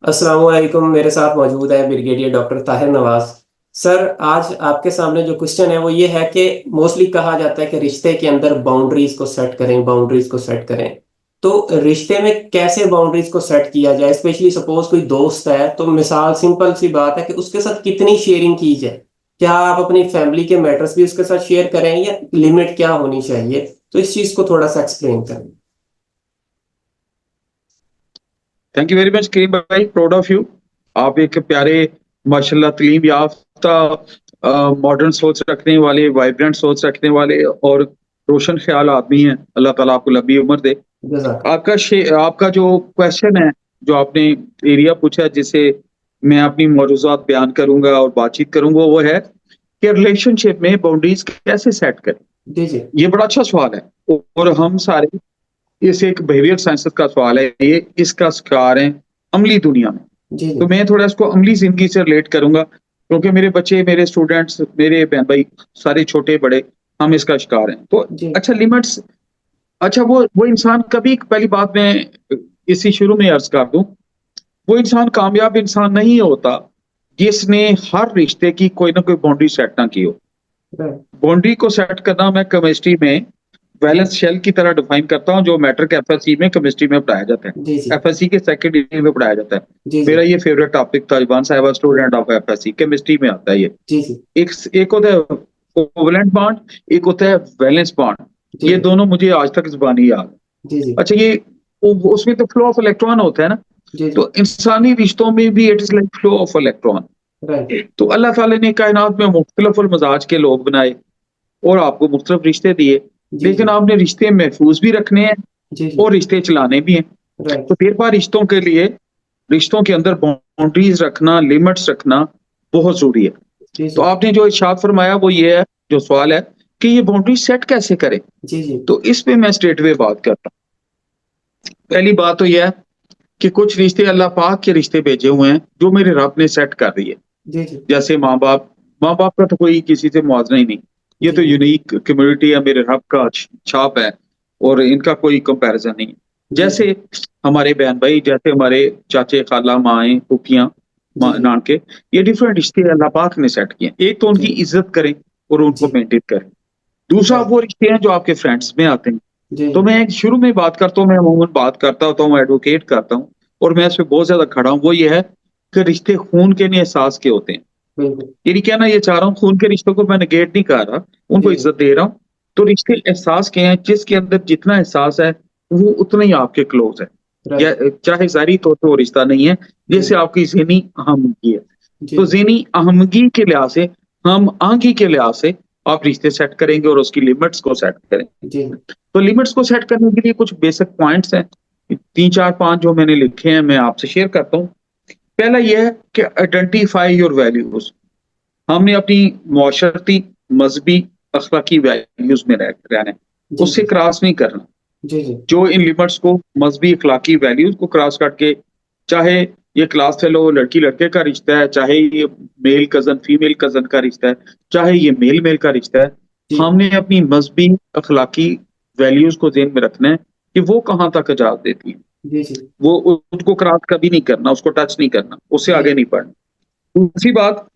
अस्सलाम वालेकुम। मेरे साथ मौजूद है brigadier doctor Tahir Nawaz. Sir, आज आपके सामने जो क्वेश्चन है वो ये है कि मोस्टली कहा जाता है कि रिश्ते के अंदर बाउंड्रीज को सेट करें, बाउंड्रीज को सेट करें। तो रिश्ते में कैसे बाउंड्रीज को सेट किया जाए? स्पेशली सपोज कोई दोस्त है, तो मिसाल सिंपल सी बात है कि उसके साथ कितनी शेयरिंग की जाए। क्या आप अपनी फैमिली के मैटर्स भी उसके साथ शेयर करें या लिमिट क्या होनी चाहिए? तो इस चीज को थोड़ा सा एक्सप्लेन करें। थैंक यू वेरी मच करीम भाई, प्राउड ऑफ यू। आप एक प्यारे, माशाल्लाह, तलीम याफ्ता, मॉडर्न सोच रखने वाले, वाइब्रेंट सोच रखने वाले और रोशन ख्याल आदमी हैं। अल्लाह ताला आपको लंबी उम्र दे। जजाक। आपका जो क्वेश्चन है, जो आपने एरिया पूछा है, जिसे मैं अपनी मौजूदात बयान करूंगा और बातचीत करूंगा, वो है कि रिलेशनशिप में बाउंड्रीज कैसे सेट करें। जी जी। ये बड़ा अच्छा सवाल है और हम सारे, इस एक बिहेवियर साइंसेस का सवाल है ये, इसका शिकार है अमली दुनिया में। जी जी। तो मैं थोड़ा इसको अमली जिंदगी से रिलेट करूंगा, क्योंकि मेरे बच्चे, मेरे स्टूडेंट्स, मेरे बहन भाई, सारे छोटे बड़े, हम इसका शिकार हैं। तो जी अच्छा, लिमिट्स। अच्छा, वो इंसान कभी, पहली बात मैं इसी शुरू में अर्ज कर दूं, वो इंसान कामयाब इंसान नहीं होता जिसने हर रिश्ते की कोई ना कोई बाउंड्री सेट ना की हो। राइट। बाउंड्री को सेट करना मैं केमिस्ट्री में जी वैलेंस शेल की तरह डिफाइन करता हूँ, जो मैटर के एफएससी में, केमिस्ट्री में पढ़ाया जाता है। जी जी। एफएससी के सेकंड ईयर में पढ़ाया जाता है। जी जी। मेरा ये फेवरेट टॉपिक था, once I was student of FSC, chemistry में आता है ये। जी जी। एक एक होता है कोवेलेंट बॉन्ड, एक होता है वैलेंस बॉन्ड। जी ये जी। दोनों मुझे आज तक जुबानी याद है। जी जी। अच्छा, ये उसमें तो फ्लो ऑफ इलेक्ट्रॉन होता है ना। जी जी। तो इंसानी रिश्तों में भी it is like flow of electron. Right. तो अल्लाह ताला ने कायनात में मुख्तलिफ मजाज के लोग बनाए और आपको मुख्तलिफ रिश्ते दिए, जी लेकिन जी। आपने रिश्ते महफूज भी रखने हैं जी जी। और रिश्ते चलाने भी हैं। राइट। तो फिर बार रिश्तों के लिए, रिश्तों के अंदर बाउंड्रीज रखना, लिमिट्स रखना बहुत जरूरी है। जी तो जी। आपने जो इरशाद फरमाया वो ये है, जो सवाल है कि ये बाउंड्री सेट कैसे करें। जी जी। तो इस पे मैं स्ट्रेट वे बात करता हूँ। पहली बात तो यह है कि कुछ रिश्ते अल्लाह पाक के रिश्ते भेजे हुए हैं जो मेरे रब ने सेट कर दिए। जी जी। जैसे माँ बाप, माँ बाप का तो कोई किसी से मुआवजा ही नहीं। ये जी तो जी। यूनिक कम्युनिटी है, मेरे रब का छाप है और इनका कोई कंपैरिजन नहीं है। जी जी। जैसे हमारे बहन भाई, जैसे हमारे चाचे, खाला, माएँ, फूफियाँ, जी जी। नानके, ये डिफरेंट रिश्ते अल्लाह पाक ने सेट किए हैं। एक तो जी उनकी इज्जत करें और उनको जी। मेंटेन करें। दूसरा राइट। वो रिश्ते हैं जो आपके फ्रेंड्स में आते हैं। जी तो जी। मैं शुरू में बात करता हूँ, मैं अमूमन बात करता होता हूँ, एडवोकेट करता हूँ और मैं इस पे बहुत ज्यादा खड़ा हूँ। वो ये है कि रिश्ते खून के नहीं, एहसास के होते हैं। बिल्कुल। ये नहीं कहना, ये चाह रहा हूँ खून के रिश्तों को मैं नेगेट नहीं कर रहा, जी उनको जी। इज्जत दे रहा हूँ। तो रिश्ते एहसास के हैं, जिसके अंदर जितना एहसास है वो उतना ही आपके क्लोज है। या राइट। चाहे ज़ाहिरी तौर पे वो रिश्ता नहीं है, जी जैसे आपकी ज़हनी अहमगी है। जी। तो ज़हनी अहमगी के लिहाज से, हम आंगी के लिहाज से आप रिश्ते सेट करेंगे और उसकी लिमिट्स को सेट करें। जी। तो लिमिट्स को सेट करने के लिए कुछ बेसिक पॉइंट्स हैं, 3 4 5 जो मैंने लिखे हैं, मैं आपसे शेयर करता हूँ। पहला ये है कि आइडेंटिफाई योर वैल्यूज। हमने अपनी माशरती, मजहबी, अखलाकी वैल्यूज में रहना है, जी उससे जी। क्रॉस नहीं करना। जी जी। जो इन लिमिट्स को, मजहबी अखलाकी वैल्यूज को क्रॉस करके, चाहे ये क्लास फेलो लड़की लड़के का रिश्ता है, चाहे ये मेल कजन फीमेल कजन का रिश्ता है, चाहे ये मेल मेल का रिश्ता है, जी हमने अपनी मजहबी अखलाकी वैल्यूज को ध्यान में रखना है कि वो कहाँ तक इजाजत देती है। जी। जी वो उसको क्रॉस कभी नहीं करना, उसको टच नहीं करना, उससे जी। आगे नहीं बढ़ना। दूसरी बात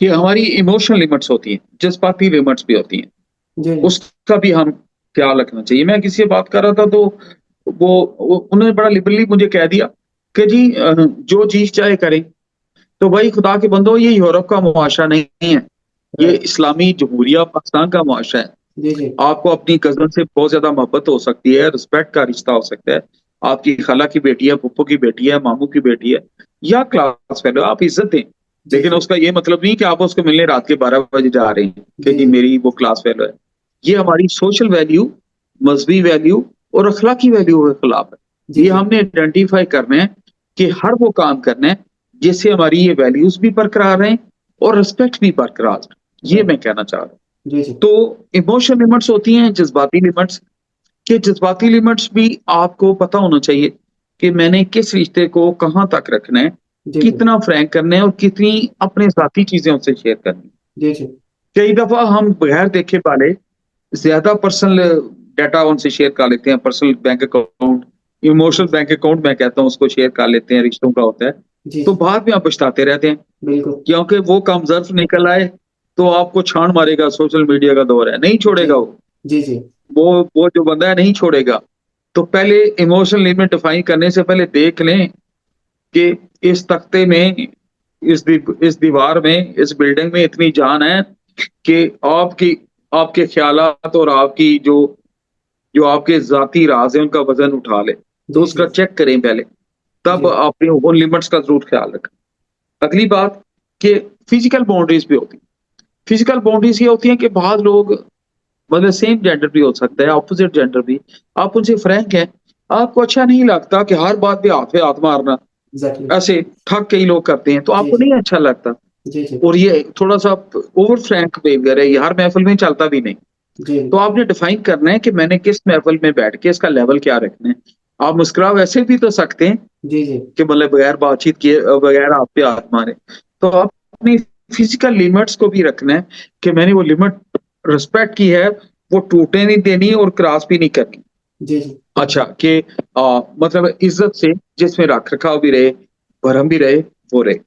कि हमारी इमोशनल लिमिट्स होती हैं, जज्बाती लिमिट्स भी होती हैं, जी उसका भी हम ख्याल रखना चाहिए। मैं किसी से बात कर रहा था तो उन्होंने बड़ा लिबरली मुझे कह दिया कि जी, जो चीज चाहे करें। तो भाई, खुदा के बंदो, ये यूरोप का मुआशरा नहीं है, ये राइट। इस्लामी जमहूरिया पाकिस्तान का मुआशरा है। जी जी। आपको अपनी कजन से बहुत ज्यादा मोहब्बत हो सकती है, रिस्पेक्ट का रिश्ता हो सकता है, आपकी खाला की बेटी है, फुप्पो की बेटी है, मामू की बेटी है, या क्लास फेलो, आप इज्जत दें। जी लेकिन जी। उसका ये मतलब नहीं कि आप उसको मिलने रात के 12 बजे जा रहे हैं कि जी जी जी। मेरी वो क्लास फेलो है। ये हमारी सोशल वैल्यू, मजहबी वैल्यू और अखलाकी वैल्यू के खिलाफ है। जी ये जी। हमने आइडेंटिफाई करना है कि हर वो काम करना है जिससे हमारी ये वैल्यूज भी बरकरार रहें और रिस्पेक्ट भी बरकरार रहे। ये राइट। मैं कहना चाह रहा हूँ। जी जी। तो इमोशनल लिमिट्स होती हैं, जज्बाती लिमिट्स। कि जज्बाती लिमिट्स भी आपको पता होना चाहिए कि मैंने किस रिश्ते को कहाँ तक रखना है, जी जी। कितना फ्रैंक करना है और कितनी अपने ज़ाती चीज़ें उनसे शेयर करनी है। जी जी। कई दफ़ा हम बगैर देखे पाले ज़्यादा पर्सनल डाटा उनसे शेयर कर लेते हैं, personal bank account, emotional bank account मैं कहता हूँ उसको शेयर कर लेते हैं, रिश्तों का होता है। जी, तो जी, बाद में आप पछताते रहते हैं, बिल्कुल। क्योंकि वो कम ज़र्फ़ निकल आए, तो आपको छान मारेगा, सोशल मीडिया का दौर है, नहीं जी, छोड़ेगा वो। जी, जी, वो जो बंदा है नहीं छोड़ेगा। तो पहले इमोशनल लिमिट डिफाइन करने से पहले देख लें कि इस तख्ते में, इस दीवार में, इस बिल्डिंग में इतनी जान है कि आपकी आपके ख़्यालात और आपकी जो जो आपके ज़ाती राज़ हैं, उनका वज़न उठा ले। तो जी, जी, उसका चेक करें पहले, तब जी, अपनी उन लिमिट्स का ज़रूर ख़्याल रखें। अगली बात कि फ़िज़िकल बाउंड्रीज़ भी होती हैं। फ़िज़िकल बाउंड्रीज़ ये होती हैं कि बहुत लोग, मतलब सेम जेंडर भी हो सकता है, अपोज़िट जेंडर भी, आप उनसे फ्रैंक हैं, आपको अच्छा नहीं लगता कि हर बात पे हाथ मारना, एग्ज़ैक्टली। ऐसे ठग कई लोग करते हैं, तो जी, आपको जी, नहीं अच्छा लगता। जी, जी, और ये थोड़ा-सा ओवर फ्रैंक बिहेवियर है, ये हर महफ़िल में चलता भी नहीं। जी, तो आपने डिफाइन करना है कि मैंने किस महफ़िल में बैठ के इसका लेवल क्या रखना है। आप मुस्कुरा वैसे भी तो सकते हैं जी, जी, कि मतलब बगैर बातचीत किए बगैर आप पे हाथ मारे। तो आप अपनी फ़िज़िकल लिमिट्स को भी रखना है कि मैंने वो लिमिट रिस्पेक्ट की है, वो टूटने नहीं देनी और क्रॉस भी नहीं करनी। जी, जी, अच्छा कि मतलब इज़्ज़त से जिसमें रख-रखाव भी रहे, भरम भी रहे, वो रहे।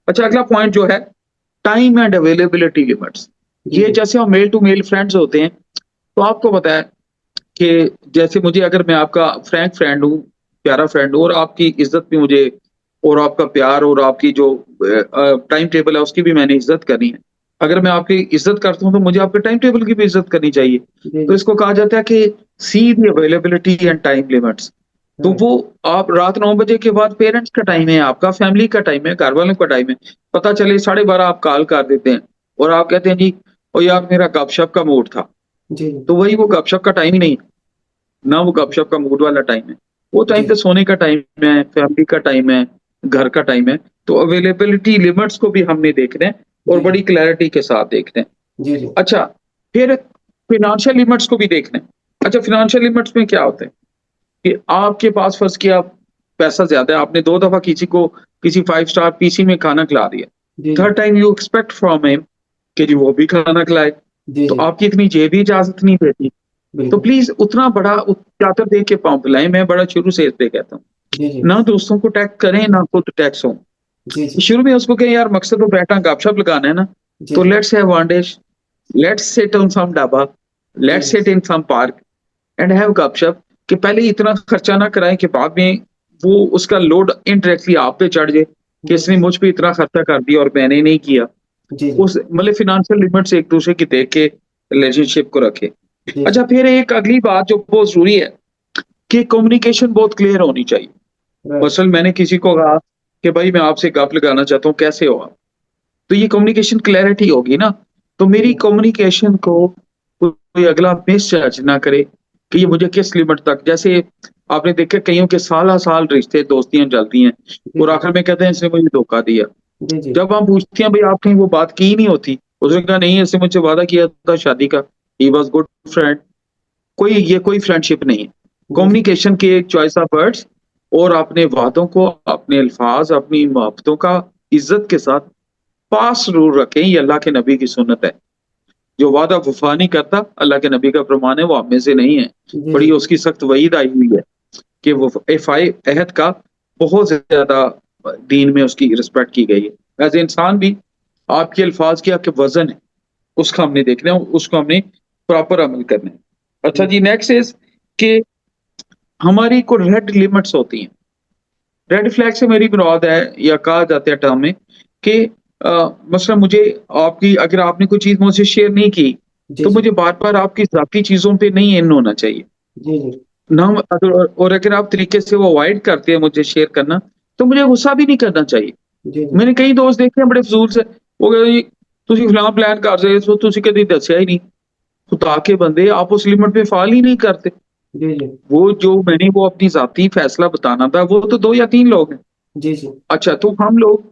अच्छा, अगला पॉइंट जो है, टाइम एंड अवेलेबिलिटी लिमिट्स। जी, ये जी, जैसे हम मेल टू मेल फ्रेंड्स होते हैं, तो आपको पता है कि जैसे मुझे, अगर मैं आपका फ्रैंक फ्रेंड हूँ, प्यारा फ्रेंड हूँ और आपकी इज़्ज़त भी मुझे, और आपका प्यार और आपकी जो टाइम टेबल है उसकी भी मैंने इज़्ज़त करनी है। अगर मैं आपकी इज़्ज़त करता हूँ तो मुझे आपके टाइम टेबल की भी इज़्ज़त करनी चाहिए। जी, तो जी, इसको कहा जाता है कि see the availability and time limits. तो राइट। वो, आप रात 9 बजे के बाद पेरेंट्स का टाइम है, आपका फैमिली का टाइम है, घरवालों का टाइम है। पता चले 12:30 आप कॉल कर देते हैं और आप कहते हैं जी, ओ यार मेरा गपशप का मूड था। जी, जी, तो वही वो गपशप का टाइम ही नहीं, ना वो गपशप का मूड वाला टाइम है। वो टाइम जी, पे सोने का टाइम है, फैमिली का टाइम है, घर का टाइम है। तो अवेलेबिलिटी लिमिट्स को भी हमने देखना है और जी, बड़ी क्लैरिटी के साथ देखना है। जी, जी, अच्छा, फिर फ़ाइनेंशियल लिमिट्स को भी देखना है। अच्छा, फ़ाइनेंशियल लिमिट्स में क्या होता है कि आपके पास फ़र्ज़ किया पैसा ज़्यादा है, आपने 2 दफ़ा किसी को किसी 5 स्टार पीसी में खाना खिला दिया। जी, जी, third time you expect from him कि जी वो भी खाना खिलाए, जी, तो जी, आपकी इतनी जेब ही इजाज़त नहीं देती। तो बिल्कुल। प्लीज़ उतना बड़ा चादर दे के पाँव फैलाएँ, मैं बड़ा शुरू से इस पे कहता हूँ। जी, जी, ना दोस्तों को टैग करें, ना खुद टैक्स हों। जी, जी, शुरू में उसको कहें यार मकसद तो बैठा गपशप लगाना है ना, जी, तो जी, let's have one dish, let's sit on some dhaba, जी, लेट्स जी, sit in some park and have गपशप, कि पहले इतना खर्चा ना कराएँ कि बाद में वो उसका लोड इनडायरेक्टली आप पे चढ़ जाए कि जी, इसने जी, मुझ पे इतना खर्चा कर दिया और मैंने नहीं किया। जी, जी, उस मतलब फ़ाइनेंशियल लिमिट्स एक दूसरे की देख के रिलेशनशिप को रखें। जी, अच्छा, जी, फिर एक अगली बात जो बहुत ज़रूरी है कि कम्युनिकेशन बहुत क्लियर होनी चाहिए। राइट। मसलन मैंने किसी को कहा कि भाई मैं आपसे गप लगाना चाहता हूँ, कैसे हो आप? तो ये कम्युनिकेशन क्लैरिटी होगी ना, तो जी, मेरी कम्युनिकेशन को कोई अगला मिसजज ना करे कि ये मुझे किस लिमिट तक, जैसे आपने देखा कइयों के साल-साल रिश्ते दोस्तियाँ चलती हैं जी, और जी, आखिर में कहते हैं इसने मुझे धोखा दिया। जी, जी, जब हम पूछते हैं भाई आपने वो बात की ही नहीं होती, उसने कहा नहीं इसने मुझसे वादा किया था शादी का, ही वाज़ गुड फ्रेंड। कोई फ्रेंडशिप नहीं है। जी, जी, कम्युनिकेशन की एक चॉइस ऑफ वर्ड्स और अपने वादों को, अपने अल्फाज़, अपनी मोहब्बतों का इज़्ज़त के साथ पास ज़रूर रखें, ये अल्लाह के नबी की सुन्नत है। जो वादा वफ़ा नहीं करता, अल्लाह के नबी का फ़रमान है, वो हम में से नहीं है। जी, बड़ी जी, उसकी सख्त वईद आई हुई है कि वो इफ़ाए अहद का बहुत ज़्यादा दीन में उसकी रिस्पेक्ट की गई है। एज़ ए इंसान भी आपके अल्फाज़ की आपके वज़न है, उसका हमने देखना है, उसको हमने प्रॉपर अमल करना है। अच्छा जी, जी, नेक्स्ट इज़ कि हमारी को रेड लिमिट्स होती हैं। रेड फ्लैग से मेरी मुराद है, या कहा जाता है टर्म में कि मसलन मुझे आपकी, अगर आपने कोई चीज़ मुझसे शेयर नहीं की, जी, तो जी, मुझे बार-बार आपकी ज़ाती चीज़ों पे नहीं इन होना चाहिए। जी, जी, ना अगर, और अगर आप तरीके से वो अवॉइड करते हैं मुझे शेयर करना, तो मुझे गुस्सा भी नहीं करना चाहिए। जी, जी, मैंने कई दोस्त देखे हैं बड़े फ़ज़ूल से, वो कहते जी ਤੁਸੀਂ ਫਲਾਣਾ प्लान कर रहे सो, ਤੁਸੀਂ कदी दस्या ही नहीं। खुदा के बंदे, आप उस लिमिट पे फ़ॉल ही नहीं करते। जी, जी, वो जो मैंने वो अपनी ज़ाती फ़ैसला बताना था, वो तो 2 या 3 लोग हैं। जी, जी, अच्छा, तो हम लोग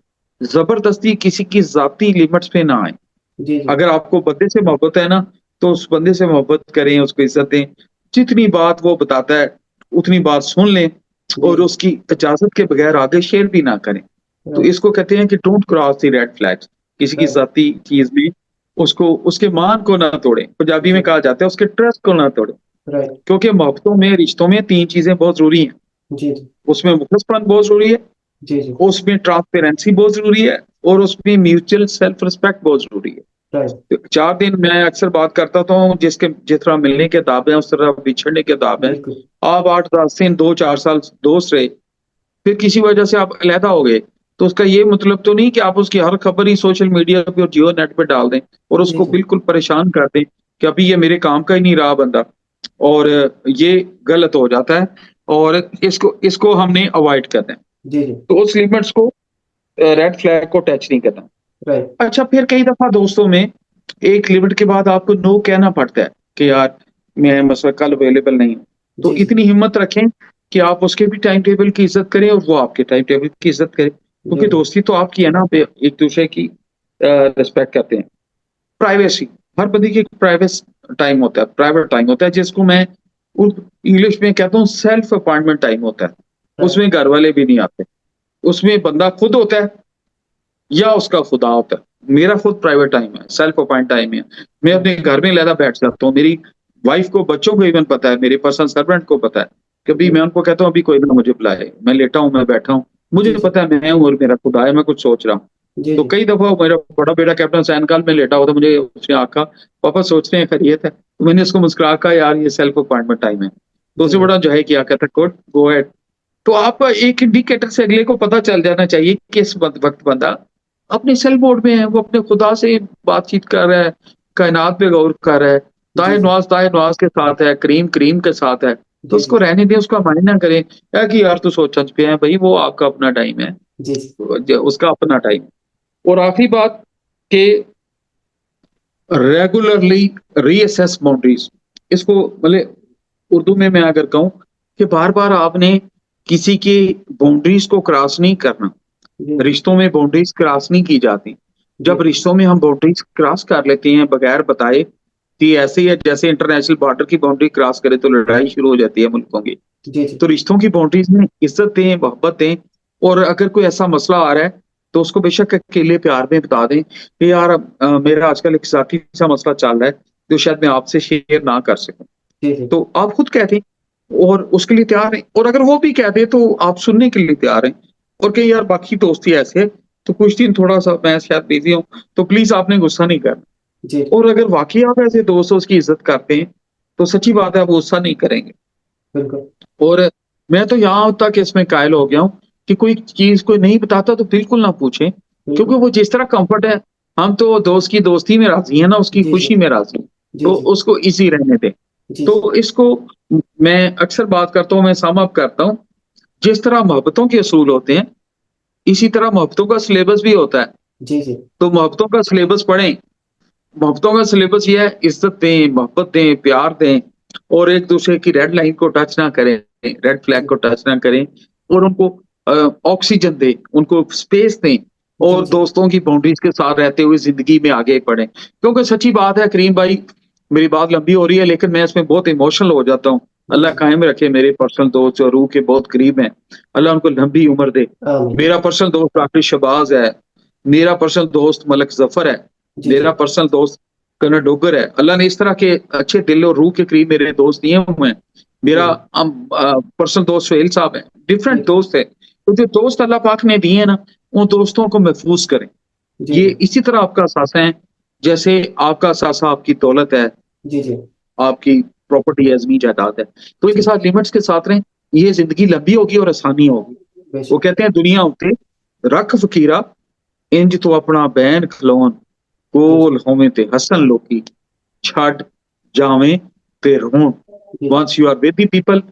ज़बरदस्ती किसी की ज़ाती लिमिट्स पे ना आएँ। जी, जी, अगर आपको बंदे से मोहब्बत है ना, तो उस बंदे से मोहब्बत करें, उसको इज़्ज़त दें। जितनी बात वो बताता है, उतनी बात सुन लें जी, और जी, उसकी इजाज़त के बगैर आगे शेयर भी ना करें। तो राइट, इसको कहते हैं कि don't cross the red flags. किसी की राइट, ज़ाती चीज़ में उसको, उसके मान को ना तोड़ें। पंजाबी में जी, कहा जाता है उसके ट्रस्ट को ना तोड़ें। राइट, क्योंकि मोहब्बतों में, रिश्तों में 3 चीज़ें बहुत ज़रूरी हैं। जी, जी। उसमें मुखलसपन बहुत ज़रूरी है, जी, जी। उसमें ट्रांसपेरेंसी बहुत ज़रूरी है और उसमें म्यूचुअल सेल्फ रिस्पेक्ट बहुत ज़रूरी है। राइट। तो 4 दिन मैं अक्सर बात करता था हूँ जिसके जिस तरह मिलने के दाव हैं, उस तरह बिछड़ने के दाव हैं। बिल्कुल। आप 8-10 दिन, 2-4 साल दोस्त रहे, फिर किसी वजह से आप अलहदा हो गए, तो उसका ये मतलब तो नहीं कि आप उसकी हर खबर ही सोशल मीडिया पे और जियो नेट पे डाल दें और जी, उसको जी। बिल्कुल परेशान कर दें कि अभी ये मेरे काम का ही नहीं रहा बंदा और ये गलत हो जाता है और इसको इसको हमने अवॉइड करना है। जी, जी। तो उस लिमिट्स को रेड फ्लैग को टच नहीं करना। राइट। अच्छा फिर कई दफ़ा दोस्तों में एक लिमिट के बाद आपको नो कहना पड़ता है कि यार मैं मसला कल अवेलेबल नहीं हूँ। तो जी, जी। इतनी हिम्मत रखें कि आप उसके भी टाइम टेबल की इज़्ज़त करें और वो आपके टाइम टेबल की इज़्ज़त करे। जी, क्योंकि जी। दोस्ती तो आपकी है ना, आप एक-दूसरे की रिस्पेक्ट करते हैं। प्राइवेसी, हर बंदे की एक टाइम होता है, प्राइवेट टाइम होता है जिसको मैं इंग्लिश में कहता हूँ सेल्फ अपॉइंटमेंट टाइम होता है। राइट। उसमें घर वाले भी नहीं आते। उसमें बंदा खुद होता है या उसका खुदा होता है। मेरा खुद प्राइवेट टाइम है, सेल्फ अपॉइंट टाइम है। मैं हुँ। अपने घर में अलहदा बैठ सकता हूँ। मेरी वाइफ को, बच्चों को इवन पता है, मेरे पर्सनल सर्वेंट को पता है। कभी जी। मैं उनको कहता हूँ अभी कोई ना मुझे बुलाए, मैं लेटा हूँ, मैं बैठा हूँ। मुझे जी, जी। पता है मैं हूँ और मेरा खुदा है, मैं कुछ सोच रहा हूँ। जी, तो जी। कई दफ़ा मेरा बड़ा बेटा कैप्टन सैनकाल में लेटा हुआ था, मुझे उसने आका, पापा सोच रहे हैं खैरियत है? तो मैंने उसको मुस्कुरा कहा यार ये सेल्फ अपॉइंटमेंट टाइम है। तो जी, उसने जी। बड़ा जो है किया, कहता गुड, गो अहेड। तो आपका एक इंडिकेटर से अगले को पता चल जाना चाहिए कि इस वक़्त बंदा अपने सेल मोड में है, वो अपने खुदा से बातचीत कर रहा है, कायनात पे गौर कर रहा है, जी, जी। ताए नवाज़ के साथ है, करीम करीम के साथ है, तो जी, उसको जी। रहने दें, उसका माइंड ना करें, क्या कि यार तू सोच-समझ पे है भई, वो आपका अपना टाइम है, जी, जी। ज उसका अपना टाइम। और आखिरी बात कि रेगुलरली रीअसेस बाउंड्रीज़, इसको मतलब उर्दू में मैं अगर कहूँ कि बार-बार आपने किसी की बाउंड्रीज़ को क्रॉस नहीं करना। जी, जी। रिश्तों में बाउंड्रीज़ क्रॉस नहीं की जाती। जी। जब रिश्तों में हम बाउंड्रीज़ क्रॉस कर लेते हैं बगैर बताए, कि ऐसे ही है जैसे इंटरनेशनल बॉर्डर की बाउंड्री क्रॉस करे तो लड़ाई शुरू हो जाती है मुल्कों की। जी, जी। तो रिश्तों की बाउंड्रीज़ में इज़्ज़त दें, मोहब्बत दें और अगर कोई ऐसा मसला आ रहा है, तो उसको बेशक अकेले प्यार में बता दें कि यार मेरा आजकल एक ज़ाती सा मसला चल रहा है, जो शायद मैं आपसे शेयर ना कर सकूँ। जी, जी। तो आप खुद कह दें और उसके लिए तैयार हैं और अगर वो भी कह दे तो आप सुनने के लिए तैयार हैं और कहीं यार बाकी दोस्त ही ऐसे हैं, तो कुछ दिन थोड़ा-सा मैं शायद बिज़ी हूँ, तो प्लीज़ आपने गुस्सा नहीं करना। जी, और अगर वाक़ई आप ऐसे दोस्त हो उसकी इज़्ज़त करते हैं, तो सच्ची बात है आप गुस्सा नहीं करेंगे। बिल्कुल। और मैं तो यहाँ तक इसमें कायल हो गया हूँ कि कोई चीज़ कोई नहीं बताता तो बिल्कुल ना पूछें, क्योंकि बिल्कुल। वो जिस तरह कम्फ़र्ट है, हम तो दोस्त की दोस्ती में राज़ी हैं ना, उसकी जी, जी। खुशी में राज़ी हैं, जी, तो जी। उसको ईज़ी रहने दें। जी, जी। तो इसको मैं अक्सर बात करता हूँ, मैं सम अप करता हूँ, जिस तरह मोहब्बतों के असूल होते हैं, इसी तरह मोहब्बतों का सिलेबस भी होता है। जी, जी। तो मोहब्बतों का सिलेबस पढ़ें। मोहब्बतों का सिलेबस ये है, इज़्ज़त दें, मोहब्बत दें, प्यार दें और एक-दूसरे की रेड लाइन को टच ना करें, रेड फ्लैग जी। को टच ना करें और उनको ऑक्सीजन दें, उनको स्पेस दें जी, और जी। दोस्तों की बाउंड्रीज़ के साथ रहते हुए ज़िंदगी में आगे बढ़ें। क्योंकि सच्ची बात है करीम भाई, मेरी बात लंबी हो रही है लेकिन मैं इसमें बहुत इमोशनल हो जाता हूँ। जी, अल्लाह जी। कायम रखे मेरे पर्सनल दोस्त जो रूह के बहुत करीब हैं। अल्लाह उनको लंबी उम्र दे। आमीन। मेरा पर्सनल दोस्त डॉक्टर शहबाज़ है, मेरा पर्सनल दोस्त मलिक ज़फ़र है, जी, मेरा जी। पर्सनल दोस्त कर्नल डोगर है। अल्लाह ने इस तरह के अच्छे दिल और रूह के करीब मेरे दोस्त दिए हुए हैं। जी, मेरा जी। पर्सनल दोस्त सुहेल साहब हैं, जी, डिफरेंट जी। दोस्त हैं। तो जो दोस्त अल्लाह पाक ने दिए हैं ना, उन दोस्तों को महफ़ूज़ करें। जी, ये जी। इसी तरह आपका असासा है, जैसे आपका असासा आपकी दौलत है, जी, जी। आपकी प्रॉपर्टी है, ज़मीन जायदाद है। तो इनके जी। साथ लिमिट्स के साथ रहें, ये ज़िंदगी लंबी होगी और आसानी होगी। वो बेशक। कहते हैं दुनिया उत्ते रख फ़कीरा, इंज तो अपना बैन खलोन, जी, जी। कोल होवें ते हसन लोकी, छड्ड जावें ते रोन। जी, जी। Once you are with the people,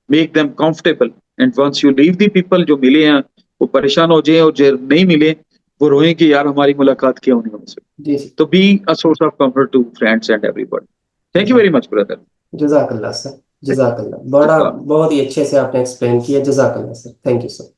make them comfortable and once you leave the people, जो मिले हैं, वो परेशान हो जाएँ और जो नहीं मिले, वो रोएँ कि यार हमारी मुलाकात क्यों नहीं हमसे। जी, जी। तो be a source of comfort to friends and everybody. Thank you जज़ाक वेरी मच ब्रदर। जज़ाकल्लाह सर। जज़ाकल्लाह। बड़ा बहुत ही अच्छे से आपने एक्सप्लेन किया। जज़ाकल्लाह सर। Thank you sir.